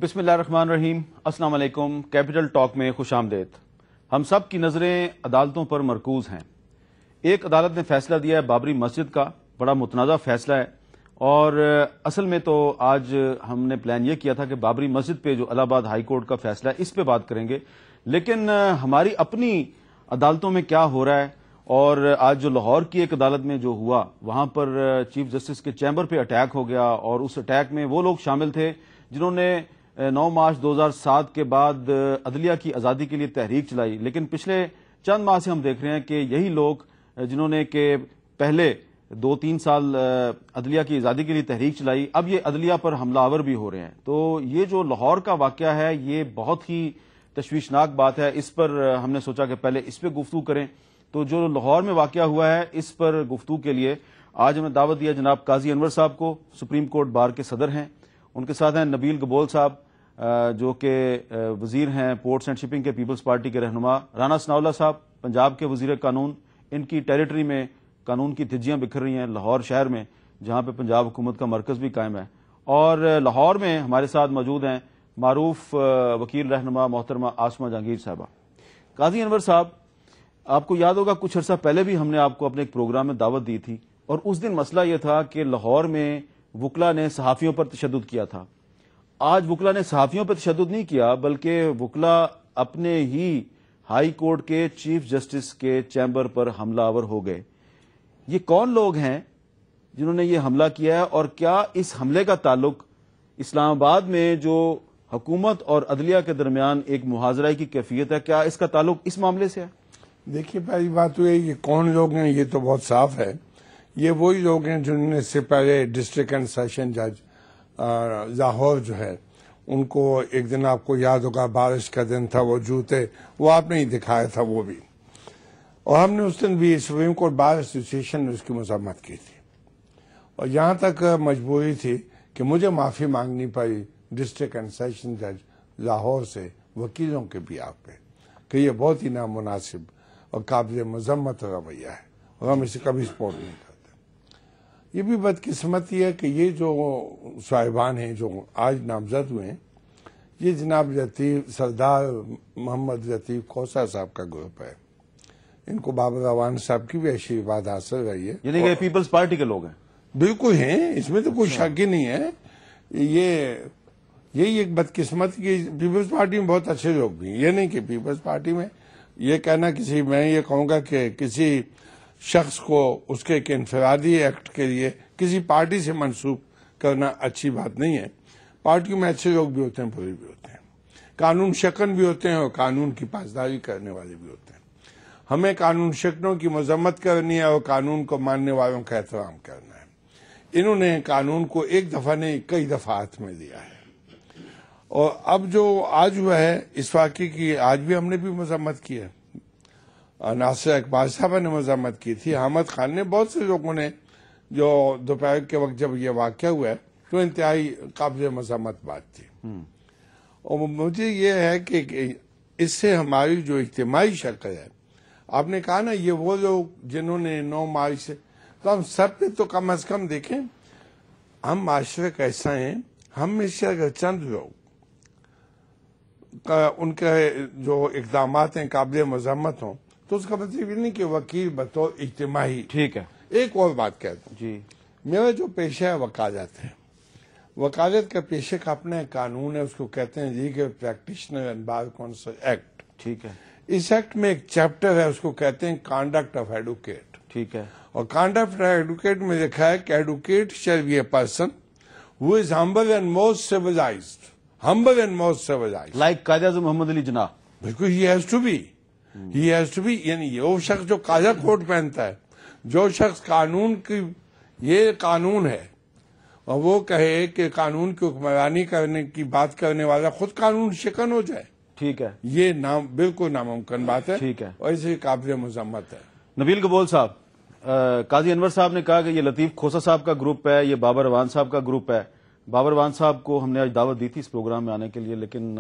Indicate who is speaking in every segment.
Speaker 1: بسم اللہ الرحمن الرحیم۔ السلام علیکم۔ کیپٹل ٹاک میں خوش آمدید۔ ہم سب کی نظریں عدالتوں پر مرکوز ہیں۔ ایک عدالت نے فیصلہ دیا ہے بابری مسجد کا، بڑا متنازع فیصلہ ہے، اور اصل میں تو آج ہم نے پلان یہ کیا تھا کہ بابری مسجد پہ جو الہ آباد ہائی کورٹ کا فیصلہ ہے اس پہ بات کریں گے، لیکن ہماری اپنی عدالتوں میں کیا ہو رہا ہے، اور آج جو لاہور کی ایک عدالت میں جو ہوا وہاں پر چیف جسٹس کے چیمبر پہ اٹیک ہو گیا، اور اس اٹیک میں وہ لوگ شامل تھے جنہوں نے 9 مارچ 2007 کے بعد عدلیہ کی آزادی کے لیے تحریک چلائی، لیکن پچھلے چند ماہ سے ہم دیکھ رہے ہیں کہ یہی لوگ جنہوں نے کہ پہلے 2-3 سال عدلیہ کی آزادی کے لیے تحریک چلائی، اب یہ عدلیہ پر حملہ آور بھی ہو رہے ہیں۔ تو یہ جو لاہور کا واقعہ ہے یہ بہت ہی تشویشناک بات ہے، اس پر ہم نے سوچا کہ پہلے اس پہ گفتگو کریں۔ تو جو لاہور میں واقعہ ہوا ہے اس پر گفتگو کے لیے آج ہم نے دعوت دیا جناب قاضی انور صاحب کو، سپریم کورٹ بار کے صدر ہیں۔ ان کے ساتھ ہیں نبیل گبول صاحب جو کہ وزیر ہیں پورٹس اینڈ شپنگ کے، پیپلز پارٹی کے رہنما، رانا ثناءاللہ صاحب پنجاب کے وزیر قانون، ان کی ٹیریٹری میں قانون کی دھجیاں بکھر رہی ہیں لاہور شہر میں جہاں پہ پنجاب حکومت کا مرکز بھی قائم ہے۔ اور لاہور میں ہمارے ساتھ موجود ہیں معروف وکیل رہنما محترمہ عاصمہ جہانگیر صاحبہ۔ قاضی انور صاحب، آپ کو یاد ہوگا کچھ عرصہ پہلے بھی ہم نے آپ کو اپنے ایک پروگرام میں دعوت دی تھی، اور اس دن مسئلہ یہ تھا کہ لاہور میں وکلا نے صحافیوں پر تشدد کیا تھا۔ آج وکلا نے صحافیوں پر تشدد نہیں کیا، بلکہ وکلا اپنے ہی ہائی کورٹ کے چیف جسٹس کے چیمبر پر حملہ آور ہو گئے۔ یہ کون لوگ ہیں جنہوں نے یہ حملہ کیا ہے، اور کیا اس حملے کا تعلق اسلام آباد میں جو حکومت اور عدلیہ کے درمیان ایک محاذرہ کی کیفیت ہے، کیا اس کا تعلق اس معاملے سے ہے؟
Speaker 2: دیکھیے، پہلی بات تو یہ کون لوگ ہیں یہ تو بہت صاف ہے۔ یہ وہی لوگ ہیں جنہوں نے اس سے پہلے ڈسٹرکٹ اینڈ سیشن جج لاہور جو ہے ان کو ایک دن آپ کو یاد ہوگا بارش کا دن تھا، وہ جوتے وہ آپ نے ہی دکھایا تھا وہ بھی، اور ہم نے اس دن بھی سپریم کورٹ بار ایسوسیشن نے اس کی مذمت کی تھی، اور یہاں تک مجبوری تھی کہ مجھے معافی مانگنی پڑی ڈسٹرکٹ اینڈ سیشن جج لاہور سے، وکیلوں کے بھی آپ پہ، کہ یہ بہت ہی نامناسب اور قابل مذمت رویہ ہے، اور ہم اسے کبھی سپورٹ نہیں کرتے۔ یہ بھی بدقسمتی ہے کہ یہ جو صاحبان ہیں جو آج نامزد ہوئے ہیں، یہ جناب سردار محمد لطیف کھوسہ صاحب کا گروپ ہے۔ ان کو بابر روان صاحب کی بھی آشیرواد حاصل رہی ہے،
Speaker 1: یعنی کہ پیپلز پارٹی کے لوگ ہیں؟
Speaker 2: بالکل ہیں، اس میں تو کوئی شک ہی نہیں ہے۔ یہی ایک بدقسمت کی پیپلز پارٹی میں بہت اچھے لوگ بھی ہیں، یہ نہیں کہ پیپلز پارٹی میں یہ کہنا میں یہ کہوں گا کہ کسی شخص کو اس کے ایک انفرادی ایکٹ کے لیے کسی پارٹی سے منسوب کرنا اچھی بات نہیں ہے۔ پارٹیوں میں اچھے لوگ بھی ہوتے ہیں، برے بھی ہوتے ہیں، قانون شکن بھی ہوتے ہیں اور قانون کی پاسداری کرنے والے بھی ہوتے ہیں۔ ہمیں قانون شکنوں کی مذمت کرنی ہے اور قانون کو ماننے والوں کا احترام کرنا ہے۔ انہوں نے قانون کو ایک دفعہ نہیں کئی دفعہ ہاتھ میں لیا ہے، اور اب جو آج ہوا ہے اس واقعے کی آج بھی ہم نے بھی مذمت کی ہے، ناصر اقبال صاحب نے مذمت کی تھی، احمد خان نے، بہت سے لوگوں نے، جو دوپہر کے وقت جب یہ واقعہ ہوا ہے تو انتہائی قابل مذمت بات تھی۔ اور مجھے یہ ہے کہ اس سے ہماری جو اجتماعی شکل ہے، آپ نے کہا نا یہ وہ لوگ جنہوں نے 9 مارچ سے، تو ہم سب پہ تو کم از کم دیکھیں، ہم معاشرے کا حصہ ہیں، ہم میں سے اگر چند لوگ ان کے جو اقدامات ہیں قابل مذمت ہوں تو اس کا مطلب یہ نہیں کہ وکیل بطور اجتماعی۔
Speaker 1: ٹھیک ہے،
Speaker 2: ایک اور بات کہتا ہوں،
Speaker 1: جی،
Speaker 2: میرا جو پیشہ ہے وکالت ہے، وکالت کا پیشے کا اپنا قانون ہے، اس کو کہتے ہیں legal practitioner and bar council act.
Speaker 1: ٹھیک ہے،
Speaker 2: اس ایکٹ میں ایک چیپٹر ہے، اس کو کہتے ہیں کانڈکٹ آف ایڈوکیٹ۔
Speaker 1: ٹھیک ہے،
Speaker 2: اور کانڈکٹ آف ایڈوکیٹ میں لکھا ہے کہ advocate shall be a person who is humble and most civilized, humble and most civilized,
Speaker 1: like Quaid Azam محمد علی جناح۔
Speaker 2: بالکل، ہی ہیز ٹو بی، یعنی وہ شخص جو کالا کوٹ پہنتا ہے، جو شخص قانون کی، یہ قانون ہے، اور وہ کہے کہ قانون کی حکمرانی کرنے کی بات کرنے والا خود قانون شکن ہو جائے،
Speaker 1: ٹھیک ہے،
Speaker 2: یہ بالکل ناممکن بات ہے،
Speaker 1: ٹھیک ہے،
Speaker 2: اور اسے قابل مذمت ہے۔
Speaker 1: نبیل گبول صاحب، قاضی انور صاحب نے کہا کہ یہ لطیف کھوسہ صاحب کا گروپ ہے، یہ بابر روان صاحب کا گروپ ہے۔ بابر روان صاحب کو ہم نے آج دعوت دی تھی اس پروگرام میں آنے کے لیے، لیکن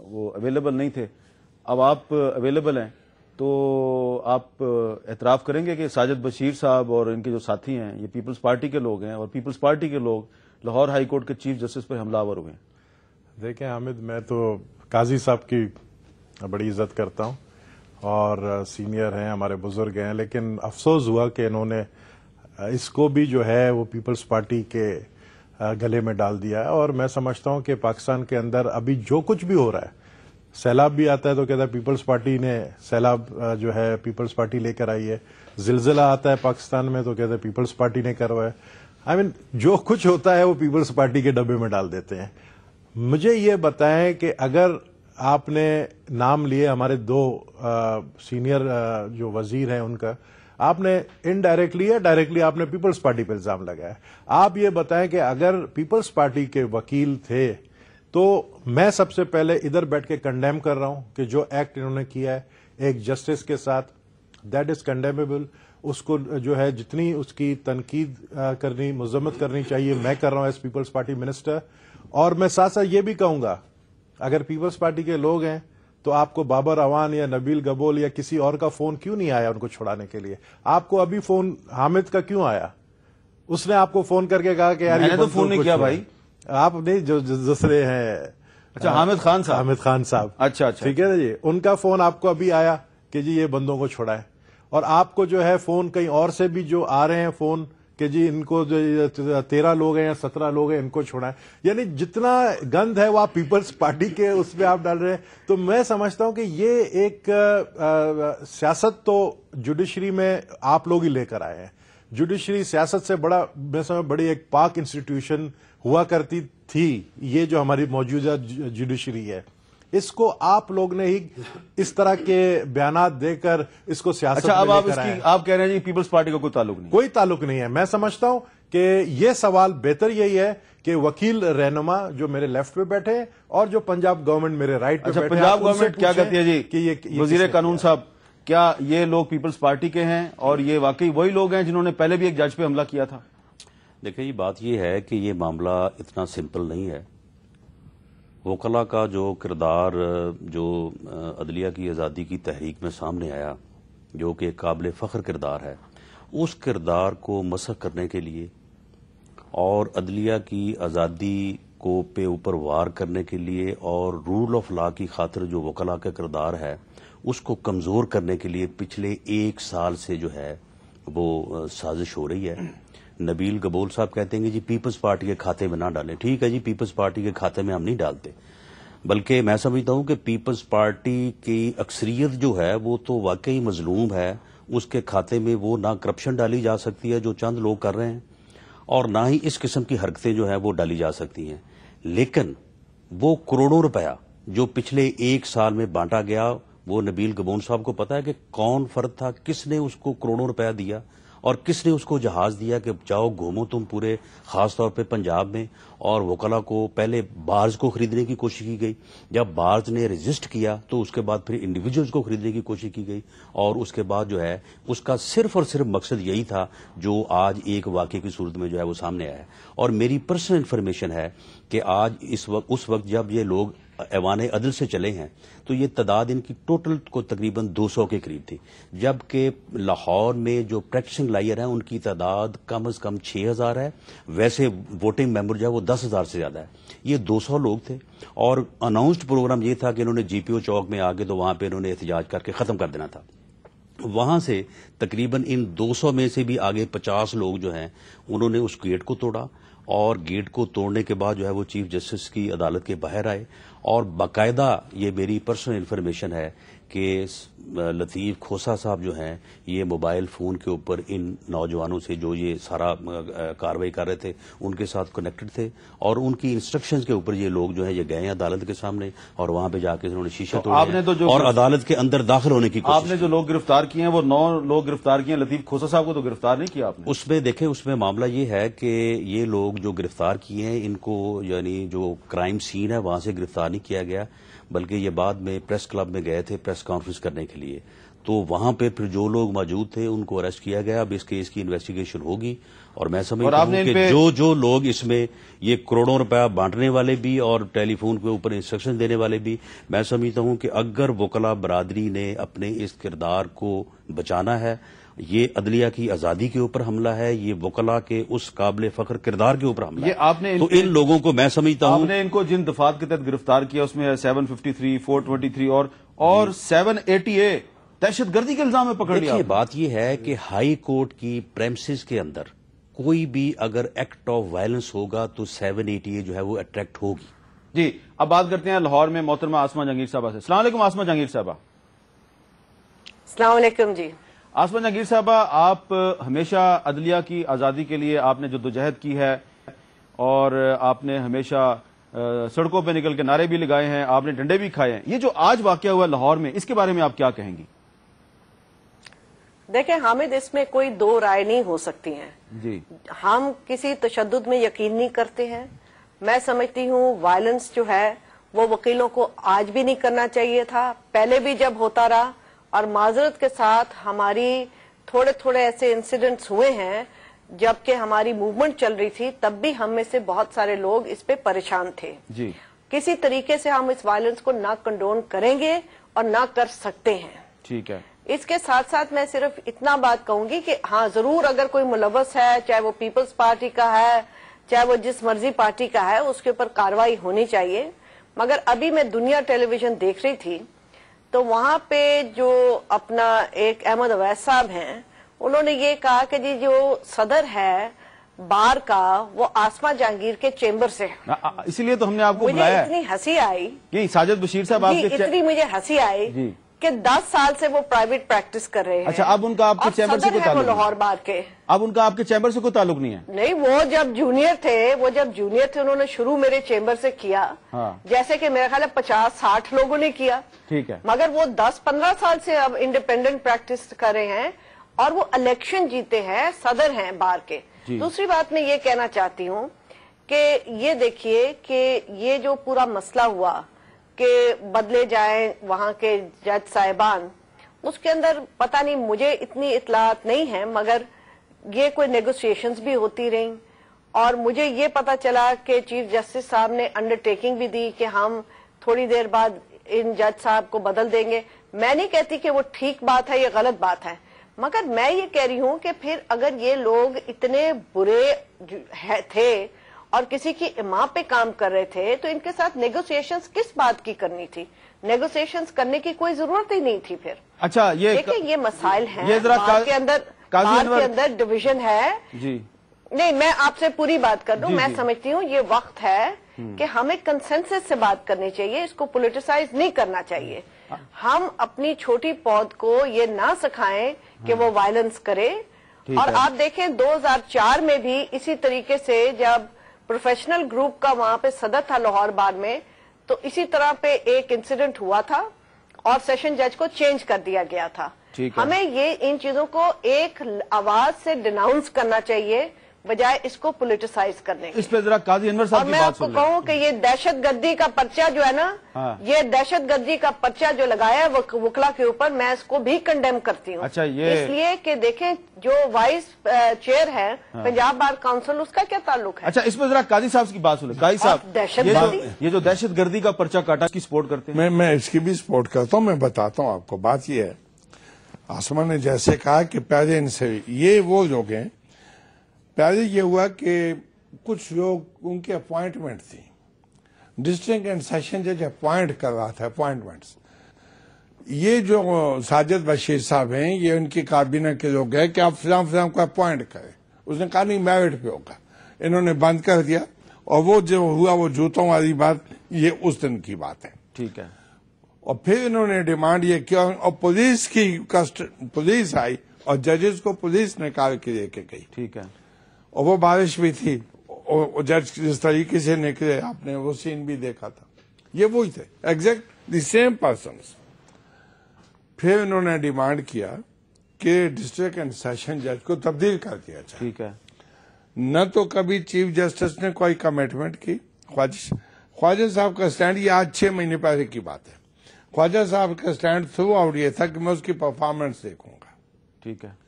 Speaker 1: وہ اویلیبل نہیں تھے۔ اب آپ اویلیبل ہیں تو آپ اعتراف کریں گے کہ ساجد بشیر صاحب اور ان کے جو ساتھی ہیں یہ پیپلز پارٹی کے لوگ ہیں، اور پیپلز پارٹی کے لوگ لاہور ہائی کورٹ کے چیف جسٹس پر حملہ آور ہوئے ہیں؟
Speaker 3: دیکھیں حامد، میں تو قاضی صاحب کی بڑی عزت کرتا ہوں اور سینئر ہیں، ہمارے بزرگ ہیں، لیکن افسوس ہوا کہ انہوں نے اس کو بھی جو ہے وہ پیپلز پارٹی کے گلے میں ڈال دیا ہے. اور میں سمجھتا ہوں کہ پاکستان کے اندر ابھی جو کچھ بھی ہو رہا ہے، سیلاب بھی آتا ہے تو کہتا ہے پیپلز پارٹی نے سیلاب جو ہے پیپلز پارٹی لے کر آئی ہے، زلزلہ آتا ہے پاکستان میں تو کہتا ہے پیپلز پارٹی نے کروایا ہے. جو کچھ ہوتا ہے وہ پیپلز پارٹی کے ڈبے میں ڈال دیتے ہیں. مجھے یہ بتائیں کہ اگر آپ نے نام لیے ہمارے 2 سینئر جو وزیر ہیں ان کا، آپ نے انڈائریکٹلی یا ڈائریکٹلی آپ نے پیپلز پارٹی پہ الزام لگایا. آپ یہ بتائیں کہ اگر پیپلز پارٹی کے وکیل تھے تو میں سب سے پہلے ادھر بیٹھ کے کنڈیم کر رہا ہوں کہ جو ایکٹ انہوں نے کیا ہے ایک جسٹس کے ساتھ، دیٹ از کنڈیمیبل. اس کو جو ہے جتنی اس کی تنقید کرنی، مذمت کرنی چاہیے میں کر رہا ہوں ایز پیپلز پارٹی منسٹر. اور میں ساتھ ساتھ یہ بھی کہوں گا اگر پیپلز پارٹی کے لوگ ہیں تو آپ کو بابر اعوان یا نبیل گبول یا کسی اور کا فون کیوں نہیں آیا ان کو چھڑانے کے لیے؟ آپ کو ابھی فون حامد کا کیوں آیا؟ اس نے آپ کو فون کر کے کہا کہ یار
Speaker 1: میں نے تو فون نہیں کیا بھائی.
Speaker 3: آپ نہیں، جو دوسرے ہیں.
Speaker 1: اچھا، حامد خان صاحب. اچھا
Speaker 3: ٹھیک ہے نا جی، ان کا فون آپ کو ابھی آیا کہ جی یہ بندوں کو چھڑائے. اور آپ کو جو ہے فون کہیں اور سے بھی جو آ رہے ہیں فون کہ جی ان کو جو 13 لوگ ہیں یا 17 لوگ ہیں ان کو چھوڑائیں. یعنی جتنا گند ہے وہ آپ پیپلز پارٹی کے اس پہ آپ ڈال رہے ہیں. تو میں سمجھتا ہوں کہ یہ ایک سیاست تو جوڈیشری میں آپ لوگ ہی لے کر آئے ہیں. جوڈیشری سیاست سے بڑا میں سمجھ بڑی ایک پاک انسٹیٹیوشن ہوا کرتی تھی. یہ جو ہماری موجودہ جوڈیشری ہے اس کو آپ لوگ نے ہی اس طرح کے بیانات دے کر اس کو سیاست میں لے کر آئے ہیں.
Speaker 1: آپ کہہ رہے ہیں جی پیپلز پارٹی کا کوئی تعلق نہیں؟
Speaker 3: کوئی تعلق نہیں ہے. میں سمجھتا ہوں کہ یہ سوال بہتر یہی ہے کہ وکیل رہنما جو میرے لیفٹ پہ بیٹھے ہیں اور جو پنجاب گورنمنٹ میرے رائٹ پہ بیٹھے ہیں.
Speaker 1: پنجاب گورنمنٹ کیا کہتی ہے جی کہ وزیر قانون صاحب کیا یہ لوگ پیپلز پارٹی کے ہیں اور یہ واقعی وہی لوگ ہیں جنہوں نے پہلے بھی ایک جج پہ حملہ کیا تھا؟
Speaker 4: دیکھیں یہ بات یہ ہے کہ یہ معاملہ اتنا سمپل نہیں ہے. وکلا کا جو کردار جو عدلیہ کی آزادی کی تحریک میں سامنے آیا جو کہ قابل فخر کردار ہے، اس کردار کو مسخ کرنے کے لیے اور عدلیہ کی آزادی کو پہ اوپر وار کرنے کے لیے اور رول آف لا کی خاطر جو وکلا کا کردار ہے اس کو کمزور کرنے کے لیے پچھلے 1 سال سے جو ہے وہ سازش ہو رہی ہے. نبیل گبول صاحب کہتے ہیں کہ جی پیپلز پارٹی کے کھاتے میں نہ ڈالیں. ٹھیک ہے جی، پیپلز پارٹی کے کھاتے میں ہم نہیں ڈالتے، بلکہ میں سمجھتا ہوں کہ پیپلز پارٹی کی اکثریت جو ہے وہ تو واقعی مظلوم ہے. اس کے کھاتے میں وہ نہ کرپشن ڈالی جا سکتی ہے جو چند لوگ کر رہے ہیں اور نہ ہی اس قسم کی حرکتیں جو ہیں وہ ڈالی جا سکتی ہیں. لیکن وہ کروڑوں روپیہ جو پچھلے 1 سال میں بانٹا گیا، وہ نبیل گبون صاحب کو پتا ہے کہ کون فرد تھا، کس نے اس کو کروڑوں روپیہ دیا اور کس نے اس کو جہاز دیا کہ جاؤ گھومو تم پورے خاص طور پہ پنجاب میں. اور وکلا کو پہلے بارز کو خریدنے کی کوشش کی گئی، جب بارز نے ریزسٹ کیا تو اس کے بعد پھر انڈیویجولز کو خریدنے کی کوشش کی گئی اور اس کے بعد جو ہے اس کا صرف اور صرف مقصد یہی تھا جو آج ایک واقعے کی صورت میں جو ہے وہ سامنے آیا ہے. اور میری پرسنل انفارمیشن ہے کہ آج اس وقت جب یہ لوگ ایوان عدل سے چلے ہیں تو یہ تعداد ان کی ٹوٹل کو تقریباً 200 کے قریب تھی، جبکہ لاہور میں جو پریکٹسنگ لائر ہیں ان کی تعداد کم از کم 6000 ہے. ویسے ووٹنگ ممبر جو ہے وہ 10,000 سے زیادہ ہے. یہ 200 لوگ تھے اور اناؤنسڈ پروگرام یہ تھا کہ انہوں نے جی پی او چوک میں آگے تو وہاں پہ انہوں نے احتجاج کر کے ختم کر دینا تھا. وہاں سے تقریباً ان 200 میں سے بھی آگے 50 لوگ جو ہیں انہوں نے اس گیٹ کو توڑا اور گیٹ کو توڑنے کے بعد جو ہے وہ چیف جسٹس کی عدالت کے باہر آئے اور باقاعدہ یہ میری پرسنل انفارمیشن ہے کہ لطیف کھوسا صاحب جو ہیں یہ موبائل فون کے اوپر ان نوجوانوں سے جو یہ سارا کاروائی کر رہے تھے ان کے ساتھ کنیکٹڈ تھے اور ان کی انسٹرکشنز کے اوپر یہ لوگ جو ہیں یہ گئے ہیں عدالت کے سامنے اور وہاں پہ جا کے انہوں نے شیشہ توڑا اور عدالت کے اندر داخل ہونے کی کوشش.
Speaker 1: آپ نے جو لوگ گرفتار کیے ہیں وہ 9 لوگ گرفتار کیے ہیں. لطیف کھوسا صاحب کو تو گرفتار نہیں کیا آپ نے؟
Speaker 4: اس میں دیکھیں اس میں معاملہ یہ ہے کہ یہ لوگ جو گرفتار کیے ہیں ان کو یعنی جو کرائم سین ہے وہاں سے گرفتار نہیں کیا گیا بلکہ یہ بعد میں پریس کلب میں گئے تھے پریس کانفرنس کرنے کے لیے تو وہاں پہ پھر جو لوگ موجود تھے ان کو اریسٹ کیا گیا. اب اس کیس کی انویسٹیگیشن ہوگی اور میں سمجھتا ہوں کہ جو لوگ اس میں یہ کروڑوں روپیہ بانٹنے والے بھی اور ٹیلی فون کے اوپر انسٹرکشن دینے والے بھی، میں سمجھتا ہوں کہ اگر وکلا برادری نے اپنے اس کردار کو بچانا ہے یہ عدلیہ کی آزادی کے اوپر حملہ ہے، یہ وکلا کے اس قابل فخر کردار کے اوپر حملہ
Speaker 1: یہ
Speaker 4: ہے.
Speaker 1: آپ نے
Speaker 4: تو ان لوگوں کو میں سمجھتا ہوں
Speaker 1: آپ نے ان کو جن دفعات کے تحت گرفتار کیا اس میں 753 423 اور 780A دہشت گردی کے الزام میں پکڑ لیا.
Speaker 4: دیکھیے بات یہ ہے کہ ہائی کورٹ کی پریمسز کے اندر کوئی بھی اگر ایکٹ آف وائلنس ہوگا تو 780A جو ہے وہ اٹریکٹ ہوگی.
Speaker 1: جی اب بات کرتے ہیں لاہور میں محترمہ آسمہ جہانگیر صاحبہ سے. السلام علیکم آسمہ جہانگیر صاحبہ.
Speaker 5: السلام علیکم. جی
Speaker 1: آسمہ جہانگیر صاحبہ، آپ ہمیشہ عدلیہ کی آزادی کے لیے آپ نے جدوجہد کی ہے اور آپ نے ہمیشہ سڑکوں پہ نکل کے نعرے بھی لگائے ہیں، آپ نے ڈنڈے بھی کھائے ہیں. یہ جو آج واقعہ ہوا لاہور میں، اس کے بارے میں آپ کیا کہیں گی؟
Speaker 5: دیکھیں حامد، اس میں کوئی دو رائے نہیں ہو سکتی ہیں.
Speaker 1: جی
Speaker 5: ہم کسی تشدد میں یقین نہیں کرتے ہیں. میں سمجھتی ہوں وائلنس جو ہے وہ وکیلوں کو آج بھی نہیں کرنا چاہیے تھا، پہلے بھی جب ہوتا رہا، اور معذرت کے ساتھ ہماری تھوڑے ایسے انسیڈنٹس ہوئے ہیں جبکہ ہماری موومنٹ چل رہی تھی، تب بھی ہم میں سے بہت سارے لوگ اس پہ پریشان تھے.
Speaker 1: جی
Speaker 5: کسی طریقے سے ہم اس وائلنس کو نہ کنڈون کریں گے اور نہ کر سکتے ہیں.
Speaker 1: ٹھیک ہے.
Speaker 5: اس کے ساتھ ساتھ میں صرف اتنا بات کہوں گی کہ ہاں ضرور اگر کوئی ملوث ہے، چاہے وہ پیپلز پارٹی کا ہے چاہے وہ جس مرضی پارٹی کا ہے، اس کے اوپر کارروائی ہونی چاہیے. مگر ابھی میں دنیا ٹیلی ویژن دیکھ رہی تھی تو وہاں پہ جو اپنا ایک احمد اویس صاحب ہیں، انہوں نے یہ کہا کہ جی جو صدر ہے بار کا وہ آسمہ جہانگیر کے چیمبر سے.
Speaker 1: اسی لیے تو ہم نے آپ کو
Speaker 5: مجھے
Speaker 1: بلایا ہے.
Speaker 5: اتنی ہنسی آئی،
Speaker 1: یہ ساجد بشیر صاحب آپ
Speaker 5: جی
Speaker 1: کے
Speaker 5: اتنی مجھے ہنسی آئی
Speaker 1: جی
Speaker 5: کہ 10 سال سے وہ پرائیویٹ پریکٹس کر رہے ہیں.
Speaker 1: اچھا اب ان کا آپ کے
Speaker 5: اور
Speaker 1: چیمبر سے
Speaker 5: صدر
Speaker 1: کوئی
Speaker 5: ہے وہ
Speaker 1: تعلق نہیں؟
Speaker 5: لاہور بار کے.
Speaker 1: اب ان کا آپ کے چیمبر سے کوئی تعلق نہیں ہے؟
Speaker 5: نہیں، وہ جب جونیئر تھے انہوں نے شروع میرے چیمبر سے کیا،
Speaker 1: ہاں.
Speaker 5: جیسے کہ میرا خیال ہے 50-60 لوگوں نے کیا.
Speaker 1: ٹھیک ہے.
Speaker 5: مگر وہ 10-15 سال سے اب انڈیپینڈنٹ پریکٹس کر رہے ہیں اور وہ الیکشن جیتے ہیں، صدر ہیں بار کے.
Speaker 1: جی.
Speaker 5: دوسری بات میں یہ کہنا چاہتی ہوں کہ یہ دیکھیے کہ یہ جو پورا مسئلہ ہوا کہ بدلے جائیں وہاں کے جج صاحبان، اس کے اندر پتہ نہیں، مجھے اتنی اطلاعات نہیں ہیں، مگر یہ کوئی نیگوسیشنز بھی ہوتی رہیں اور مجھے یہ پتا چلا کہ چیف جسٹس صاحب نے انڈرٹیکنگ بھی دی کہ ہم تھوڑی دیر بعد ان جج صاحب کو بدل دیں گے. میں نہیں کہتی کہ وہ ٹھیک بات ہے یا غلط بات ہے، مگر میں یہ کہہ رہی ہوں کہ پھر اگر یہ لوگ اتنے برے تھے اور کسی کی اما پہ کام کر رہے تھے تو ان کے ساتھ نیگوسیشنز کس بات کی کرنی تھی؟ نیگوسیشنز کرنے کی کوئی ضرورت ہی نہیں تھی. پھر
Speaker 1: اچھا
Speaker 5: دیکھیں یہ مسائل ہیں،
Speaker 1: یہ ذرا
Speaker 5: بار کے اندر ڈویژن ہے.
Speaker 1: جی
Speaker 5: نہیں، میں آپ سے پوری بات کر دوں. میں سمجھتی ہوں یہ وقت ہے کہ ہمیں کنسنسس سے بات کرنی چاہیے، اس کو پولیٹیسائز نہیں کرنا چاہیے. ہم اپنی چھوٹی پود کو یہ نہ سکھائیں کہ وہ وائلنس کرے. اور آپ دیکھیں 2004 میں بھی اسی طریقے سے جب پروفیشنل گروپ کا وہاں پہ صدر تھا لاہور بار میں، تو اسی طرح پہ ایک انسیڈنٹ ہوا تھا اور سیشن جج کو چینج کر دیا گیا تھا. ہمیں یہ ان چیزوں کو ایک آواز سے ڈیناؤنس کرنا چاہیے بجائے اس کو پولیٹیسائز کرنے.
Speaker 1: اس پہ ذرا قاضی انور صاحب کی
Speaker 5: اور میں
Speaker 1: بات
Speaker 5: آپ کو
Speaker 1: سن لیں.
Speaker 5: کہوں کہ یہ دہشت گردی کا پرچہ جو ہے نا، یہ دہشت گردی کا پرچہ جو لگایا ہے وکلا کے اوپر، میں اس کو بھی کنڈیم کرتی ہوں.
Speaker 1: اچھا یہ
Speaker 5: اس لیے کہ دیکھیں جو وائس چیئر ہے پنجاب بار کاؤنسل، اس کا کیا تعلق ہے؟
Speaker 1: اچھا اس پہ ذرا قاضی صاحب کی بات سنیں. قاضی صاحب یہ جو دہشت گردی کا پرچہ کاٹا، اس کی سپورٹ کرتے ہیں؟
Speaker 2: میں اس کی بھی سپورٹ کرتا ہوں. میں بتاتا ہوں آپ کو. بات یہ ہے، آسمان نے جیسے کہا کہ پہلے ان سے یہ وہ لوگ ہیں، پہلے یہ ہوا کہ کچھ لوگ ان کی اپوائنٹمنٹ تھی، ڈسٹرکٹ اینڈ سیشن جج اپوائنٹ کر رہا تھا اپوائنٹمنٹس. یہ جو ساجد بشیر صاحب ہیں، یہ ان کی کابینہ کے لوگ ہیں کہ آپ فلاں کو اپوائنٹ کریں. اس نے کہا نہیں، میرٹ پہ ہوگا. انہوں نے بند کر دیا اور وہ جو ہوا وہ جوتوں والی بات، یہ اس دن کی بات ہے.
Speaker 1: ٹھیک ہے.
Speaker 2: اور پھر انہوں نے ڈیمانڈ یہ کیا اور پولیس آئی اور ججز کو پولیس نکال کے لے کے گئی.
Speaker 1: ٹھیک ہے.
Speaker 2: اور وہ بارش بھی تھی اور جج جس طریقے سے نکلے، آپ نے وہ سین بھی دیکھا تھا. یہ وہی تھے، ایگزیکٹ دی سیم پرسنس. پھر انہوں نے ڈیمانڈ کیا کہ ڈسٹرکٹ اینڈ سیشن جج کو تبدیل کر دیا جائے.
Speaker 1: ٹھیک ہے.
Speaker 2: نہ تو کبھی چیف جسٹس نے کوئی کمٹمنٹ کی. خواجہ صاحب کا سٹینڈ، یہ آج 6 مہینے پہلے کی بات ہے، خواجہ صاحب کا سٹینڈ تھرو آؤٹ یہ تھا کہ میں اس کی پرفارمنس دیکھوں گا.
Speaker 1: ٹھیک ہے.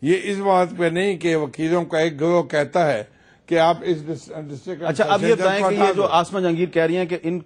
Speaker 2: یہ اس بات پہ نہیں کہ وکیلوں کا ایک گروہ کہتا ہے کہ آپ اس ڈسٹرکٹ.
Speaker 1: اچھا اب یہ بتائیں کہ یہ جو آسمہ جہانگیر کہہ رہی ہیں کہ ان